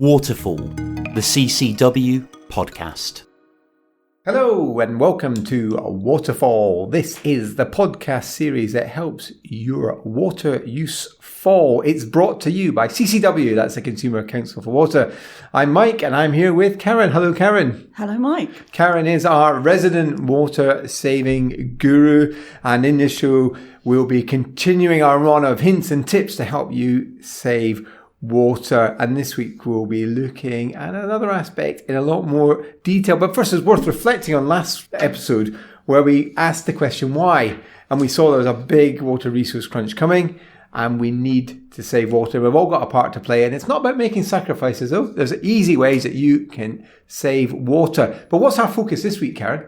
Waterfall, the CCW podcast. Hello and welcome to Waterfall. This is the podcast series that helps your water use fall. It's brought to you by CCW, that's the Consumer Council for Water. I'm Mike and I'm here with Karen. Hello, Karen. Hello, Mike. Karen is our resident water saving guru, and in this show we'll be continuing our run of hints and tips to help you save water. And this week we'll be looking at another aspect in a lot more detail. But first, it's worth reflecting on last episode where we asked the question why, and we saw there was a big water resource crunch coming and we need to save water. We've all got a part to play, and it's not about making sacrifices though. There's easy ways that you can save water. But what's our focus this week, Karen?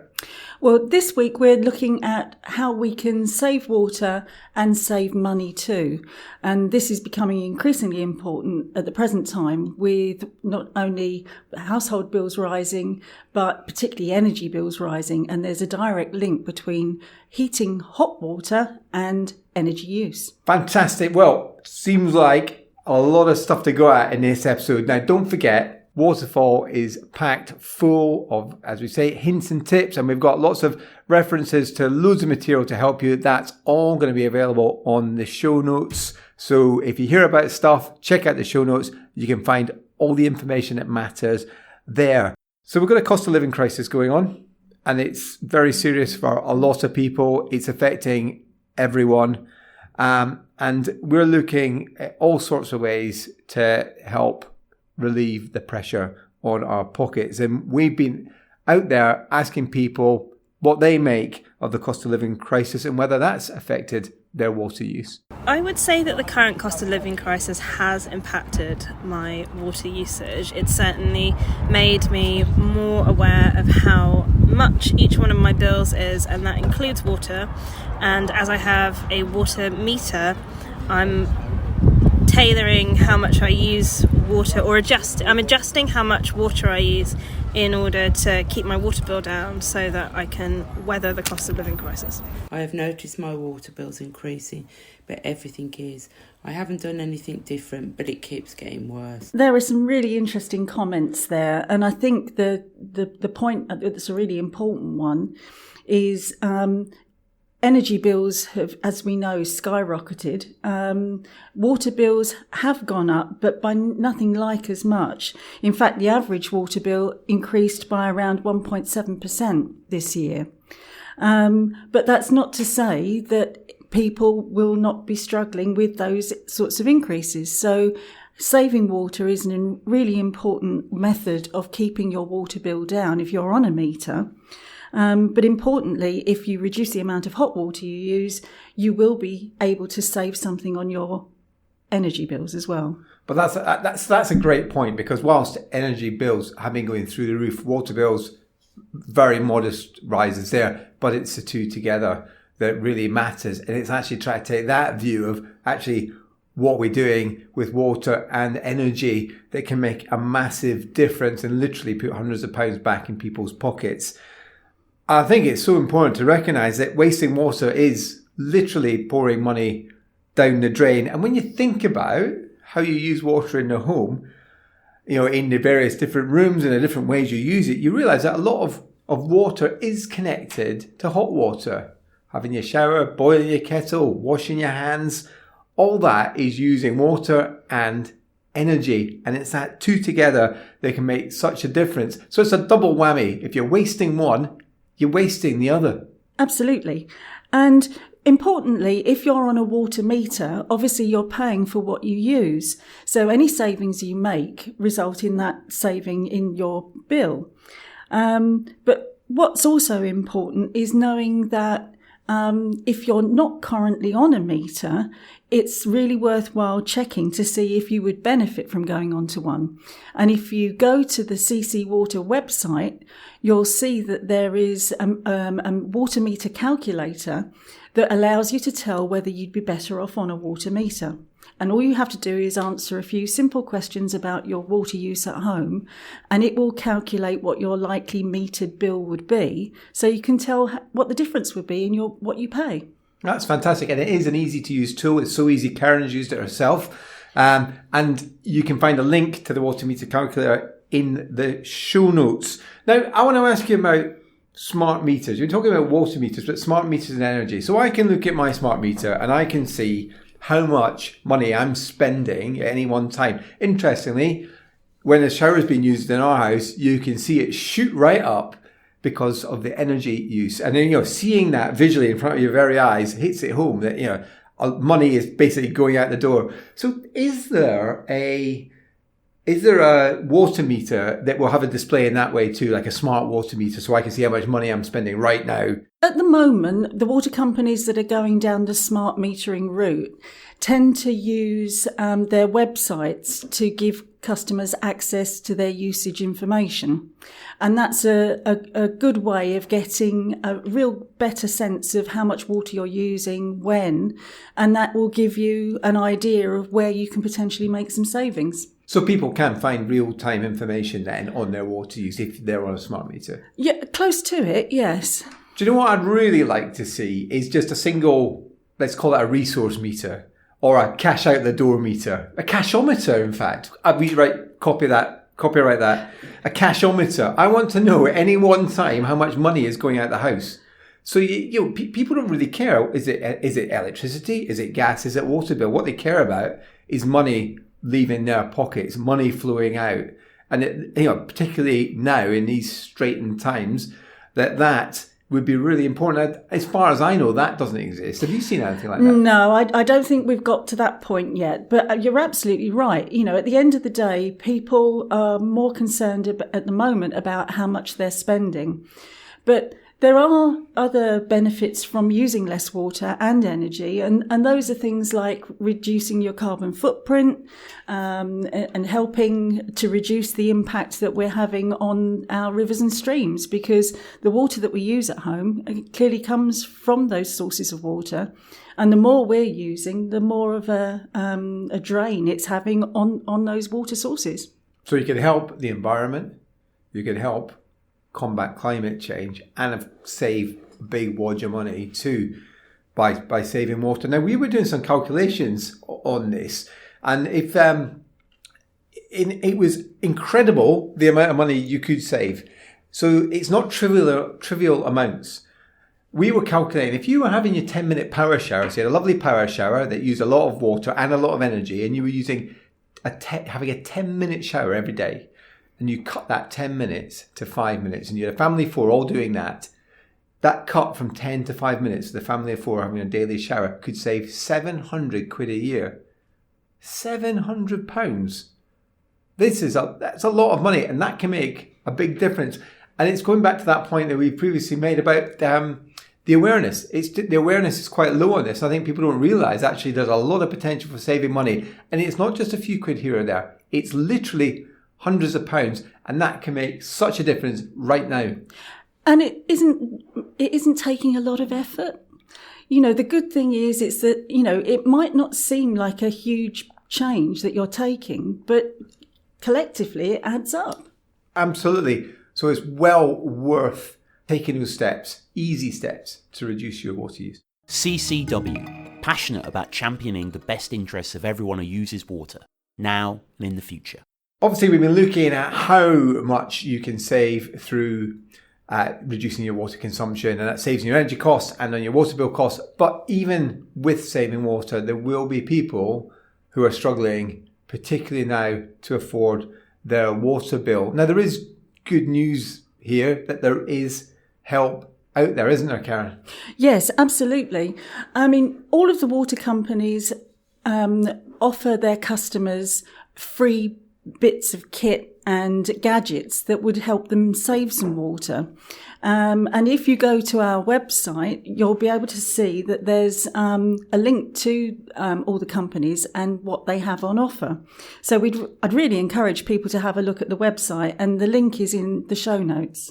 Well, this week we're looking at how we can save water and save money too. And this is becoming increasingly important at the present time, with not only household bills rising, but particularly energy bills rising. And there's a direct link between heating hot water and energy use. Fantastic. Well, seems like a lot of stuff to go at in this episode. Now, don't forget, Waterfall is packed full of, as we say, hints and tips, and we've got lots of references to loads of material to help you. That's all going to be available on the show notes. So if you hear about stuff, check out the show notes. You can find all the information that matters there. So we've got a cost of living crisis going on, and it's very serious for a lot of people. It's affecting everyone. And we're looking at all sorts of ways to help relieve the pressure on our pockets. And we've been out there asking people what they make of the cost of living crisis and whether that's affected their water use. I would say that the current cost of living crisis has impacted my water usage. It's certainly made me more aware of how much each one of my bills is, and that includes water. And as I have a water meter, I'm tailoring how much I use water, or I'm adjusting how much water I use in order to keep my water bill down so that I can weather the cost of living crisis. I have noticed my water bills increasing, but everything is. I haven't done anything different, but it keeps getting worse. There are some really interesting comments there, and I think the point that's a really important one is energy bills have, as we know, skyrocketed. Water bills have gone up, but by nothing like as much. In fact, the average water bill increased by around 1.7% this year. But that's not to say that people will not be struggling with those sorts of increases. So saving water is a really important method of keeping your water bill down if you're on a meter. But importantly, if you reduce the amount of hot water you use, you will be able to save something on your energy bills as well. But that's a great point, because whilst energy bills have been going through the roof, water bills, very modest rises there, but it's the two together that really matters. And it's actually trying to take that view of actually what we're doing with water and energy that can make a massive difference and literally put hundreds of pounds back in people's pockets. I think it's so important to recognise that wasting water is literally pouring money down the drain. And when you think about how you use water in the home, in the various different rooms and the different ways you use it, you realise that a lot of water is connected to hot water. Having your shower, boiling your kettle, washing your hands, all that is using water and energy. And it's that two together that can make such a difference. So it's a double whammy. If you're wasting one, you're wasting the other. Absolutely. And importantly, if you're on a water meter, obviously you're paying for what you use. So any savings you make result in that saving in your bill. But what's also important is knowing that if you're not currently on a meter, it's really worthwhile checking to see if you would benefit from going onto one. And if you go to the CC Water website, you'll see that there is a water meter calculator that allows you to tell whether you'd be better off on a water meter. And all you have to do is answer a few simple questions about your water use at home, and it will calculate what your likely metered bill would be, so you can tell what the difference would be in what you pay. That's fantastic. And it is an easy to use tool. It's so easy. Karen's used it herself. And you can find a link to the water meter calculator in the show notes. Now, I want to ask you about smart meters. You're talking about water meters, but smart meters and energy. So I can look at my smart meter and I can see how much money I'm spending at any one time. Interestingly, when a shower is being used in our house, you can see it shoot right up because of the energy use. And then, seeing that visually in front of your very eyes hits it home that, money is basically going out the door. So is there a water meter that will have a display in that way too, like a smart water meter, so I can see how much money I'm spending right now? At the moment, the water companies that are going down the smart metering route tend to use their websites to give customers access to their usage information. And that's a good way of getting a real better sense of how much water you're using, when, and that will give you an idea of where you can potentially make some savings. So people can find real-time information then on their water use if they're on a smart meter? Yeah, close to it, yes. Do you know what I'd really like to see is just a single, let's call it a resource meter or a cash out the door meter, a cashometer, in fact. Copyright that. A cashometer. I want to know at any one time how much money is going out the house. So people don't really care. Is it electricity? Is it gas? Is it water bill? What they care about is money leaving their pockets, money flowing out. And particularly now in these straitened times, that would be really important. As far as I know, that doesn't exist. Have you seen anything like that? No, I don't think we've got to that point yet. But you're absolutely right. At the end of the day, people are more concerned at the moment about how much they're spending. But there are other benefits from using less water and energy, and those are things like reducing your carbon footprint and helping to reduce the impact that we're having on our rivers and streams, because the water that we use at home clearly comes from those sources of water. And the more we're using, the more of a drain it's having on those water sources. So you can help the environment, you can help combat climate change, and save big wads of money too by saving water. Now, we were doing some calculations on this, and if it was incredible the amount of money you could save. So it's not trivial amounts. We were calculating if you were having your 10-minute power shower, so you had a lovely power shower that used a lot of water and a lot of energy, and you were using having a 10-minute shower every day, and you cut that 10 minutes to 5 minutes, and you had a family of four all doing that cut from 10 to 5 minutes, the family of four having a daily shower, could save 700 quid a year. £700. That's a lot of money, and that can make a big difference. And it's going back to that point that we previously made about the awareness. The awareness is quite low on this. I think people don't realise actually there's a lot of potential for saving money, and it's not just a few quid here or there. It's literally hundreds of pounds, and that can make such a difference right now. And it isn't taking a lot of effort. The good thing is that, it might not seem like a huge change that you're taking, but collectively it adds up. Absolutely. So it's well worth taking those steps, easy steps, to reduce your water use. CCW, passionate about championing the best interests of everyone who uses water, now and in the future. Obviously, we've been looking at how much you can save through reducing your water consumption, and that saves on your energy costs and on your water bill costs. But even with saving water, there will be people who are struggling, particularly now, to afford their water bill. Now, there is good news here that there is help out there, isn't there, Karen? Yes, absolutely. I mean, all of the water companies offer their customers free bits of kit and gadgets that would help them save some water. And if you go to our website, you'll be able to see that there's a link to all the companies and what they have on offer. So I'd really encourage people to have a look at the website, and the link is in the show notes.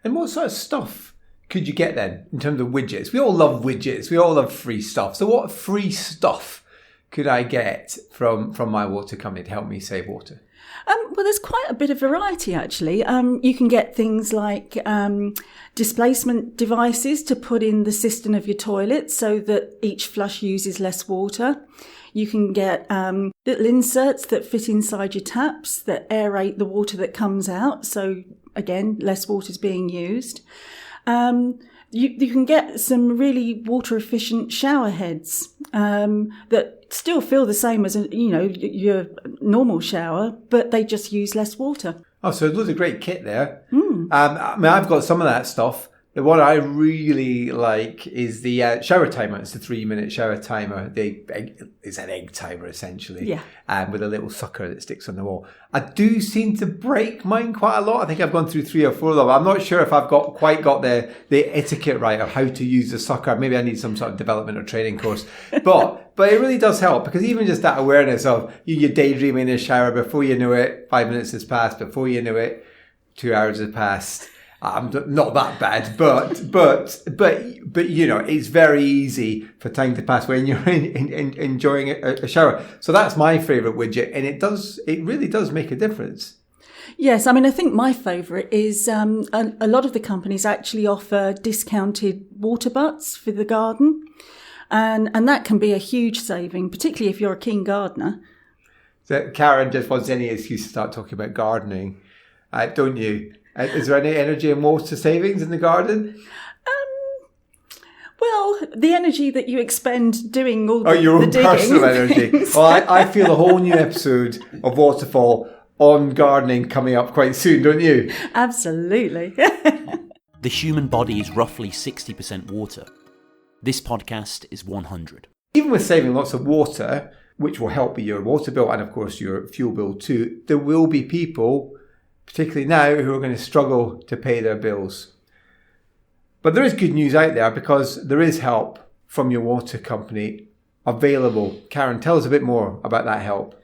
And what sort of stuff could you get then in terms of widgets? We all love widgets. We all love free stuff. So what free stuff could I get from my water company to help me save water? Well, there's quite a bit of variety, actually. You can get things like displacement devices to put in the cistern of your toilet so that each flush uses less water. You can get little inserts that fit inside your taps that aerate the water that comes out. So again, less water is being used. You can get some really water efficient shower heads that still feel the same as your normal shower, but they just use less water. Oh, so there's a great kit there. I mean, I've got some of that stuff. The one I really like is the shower timer. It's the 3-minute shower timer. It's an egg timer, essentially. Yeah. With a little sucker that sticks on the wall. I do seem to break mine quite a lot. I think I've gone through 3 or 4 of them. I'm not sure if I've quite got the etiquette right of how to use the sucker. Maybe I need some sort of development or training course. But it really does help, because even just that awareness of you're daydreaming in the shower, before you know it, 5 minutes has passed. Before you know it, 2 hours has passed. I'm not that bad, but it's very easy for time to pass when you're enjoying a shower. So that's my favourite widget, and it really does make a difference. Yes, I mean, I think my favourite is a lot of the companies actually offer discounted water butts for the garden, and that can be a huge saving, particularly if you're a keen gardener. So Karen just wants any excuse to start talking about gardening, don't you? Is there any energy and water savings in the garden? Well, the energy that you expend doing all your own the personal digging. energy. Well, I feel a whole new episode of Waterfall on gardening coming up quite soon, don't you? Absolutely. The human body is roughly 60% water. This podcast is 100. Even with saving lots of water, which will help with your water bill and, of course, your fuel bill too, there will be people, particularly now, who are going to struggle to pay their bills. But there is good news out there, because there is help from your water company available. Karen, tell us a bit more about that help.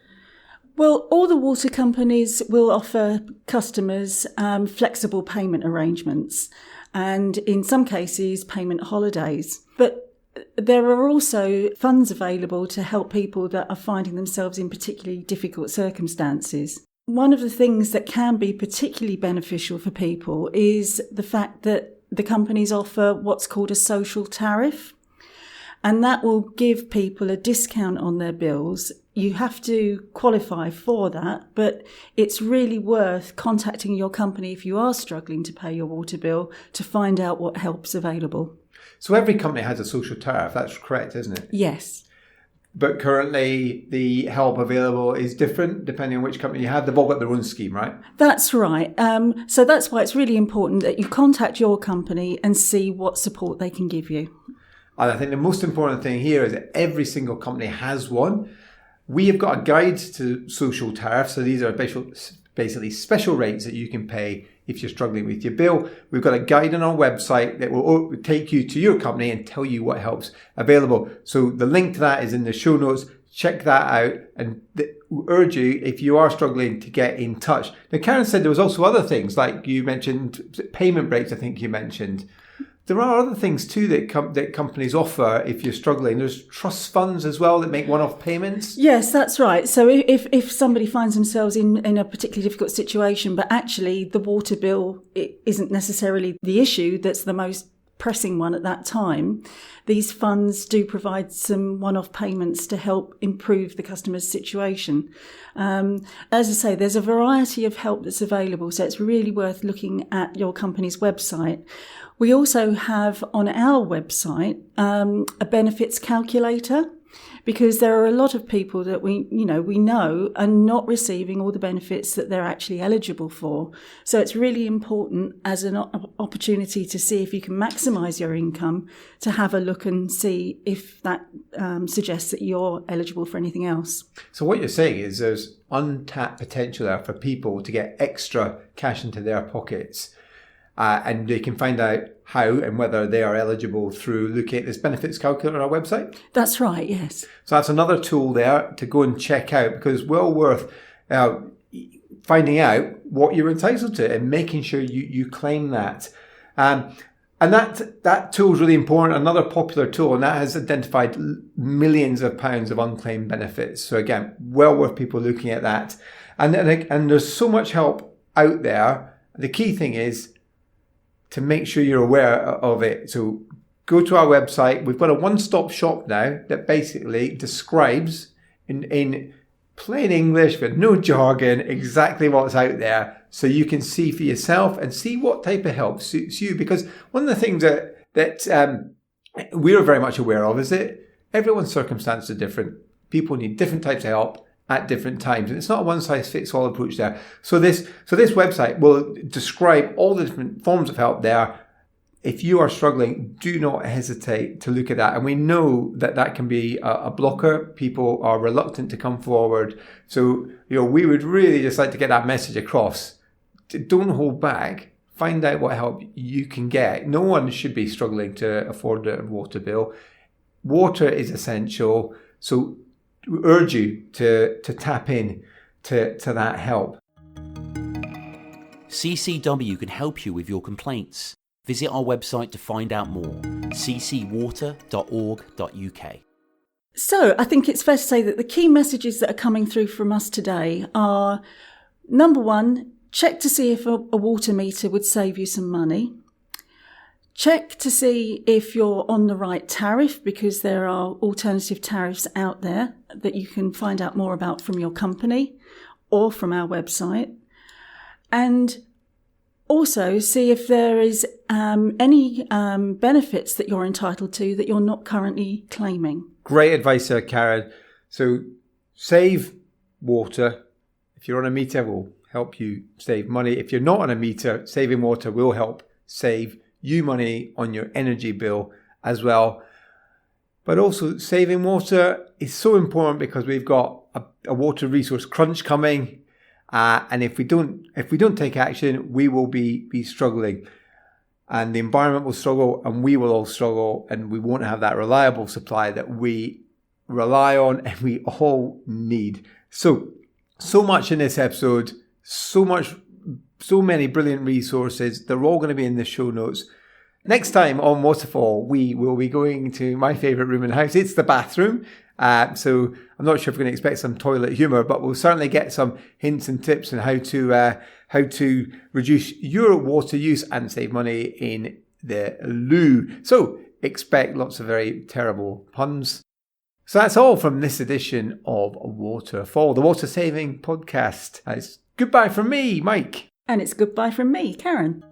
Well, all the water companies will offer customers flexible payment arrangements, and in some cases payment holidays. But there are also funds available to help people that are finding themselves in particularly difficult circumstances. One of the things that can be particularly beneficial for people is the fact that the companies offer what's called a social tariff, and that will give people a discount on their bills. You have to qualify for that, but it's really worth contacting your company if you are struggling to pay your water bill to find out what help's available. So every company has a social tariff, that's correct, isn't it? Yes. But currently the help available is different depending on which company you have. They've all got their own scheme, right? That's right. So that's why it's really important that you contact your company and see what support they can give you. And I think the most important thing here is that every single company has one. We have got a guide to social tariffs. So these are basically special rates that you can pay if you're struggling with your bill. We've got a guide on our website that will take you to your company and tell you what help's available. So the link to that is in the show notes. Check that out, and urge you, if you are struggling, to get in touch. Now, Karen said there was also other things, like you mentioned payment breaks, I think you mentioned. There are other things too that companies offer if you're struggling. There's trust funds as well that make one-off payments. Yes, that's right. So if somebody finds themselves in a particularly difficult situation, but actually the water bill isn't necessarily the issue that's the most pressing one at that time, these funds do provide some one-off payments to help improve the customer's situation. As I say, there's a variety of help that's available, so it's really worth looking at your company's website. We also have on our website a benefits calculator, because there are a lot of people that we know are not receiving all the benefits that they're actually eligible for. So it's really important as an opportunity to see if you can maximise your income, to have a look and see if that suggests that you're eligible for anything else. So what you're saying is there's untapped potential there for people to get extra cash into their pockets. And they can find out how and whether they are eligible through looking at this benefits calculator on our website. That's right, yes. So that's another tool there to go and check out, because it's well worth finding out what you're entitled to and making sure you claim that. And that tool is really important. Another popular tool, and that has identified millions of pounds of unclaimed benefits. So again, well worth people looking at that. And there's so much help out there. The key thing is to make sure you're aware of it. So go to our website. We've got a one-stop shop now that basically describes in plain English with no jargon, exactly what's out there, so you can see for yourself and see what type of help suits you. Because one of the things that we're very much aware of is that everyone's circumstances are different. People need different types of help at different times, and it's not a one-size-fits-all approach there. So this website will describe all the different forms of help there. If you are struggling, do not hesitate to look at that. And we know that can be a blocker. People are reluctant to come forward. So, we would really just like to get that message across. Don't hold back. Find out what help you can get. No one should be struggling to afford a water bill. Water is essential. So we urge you to tap in to that help. CCW can help you with your complaints. Visit our website to find out more, ccwater.org.uk. So I think it's fair to say that the key messages that are coming through from us today are, number one, check to see if a water meter would save you some money. Check to see if you're on the right tariff, because there are alternative tariffs out there that you can find out more about from your company or from our website. And also see if there is any benefits that you're entitled to that you're not currently claiming. Great advice there, Karen. So save water. If you're on a meter, we'll help you save money. If you're not on a meter, saving water will help save you money on your energy bill as well. But also saving water is so important because we've got a water resource crunch coming. And if we don't take action, we will be struggling, and the environment will struggle, and we will all struggle, and we won't have that reliable supply that we rely on and we all need. So much in this episode, so many brilliant resources. They're all going to be in the show notes. Next time on Waterfall, we will be going to my favourite room in the house. It's the bathroom. So I'm not sure if we're going to expect some toilet humour, but we'll certainly get some hints and tips on how to reduce your water use and save money in the loo. So expect lots of very terrible puns. So that's all from this edition of Waterfall, the water saving podcast. It's goodbye from me, Mike. And it's goodbye from me, Karen.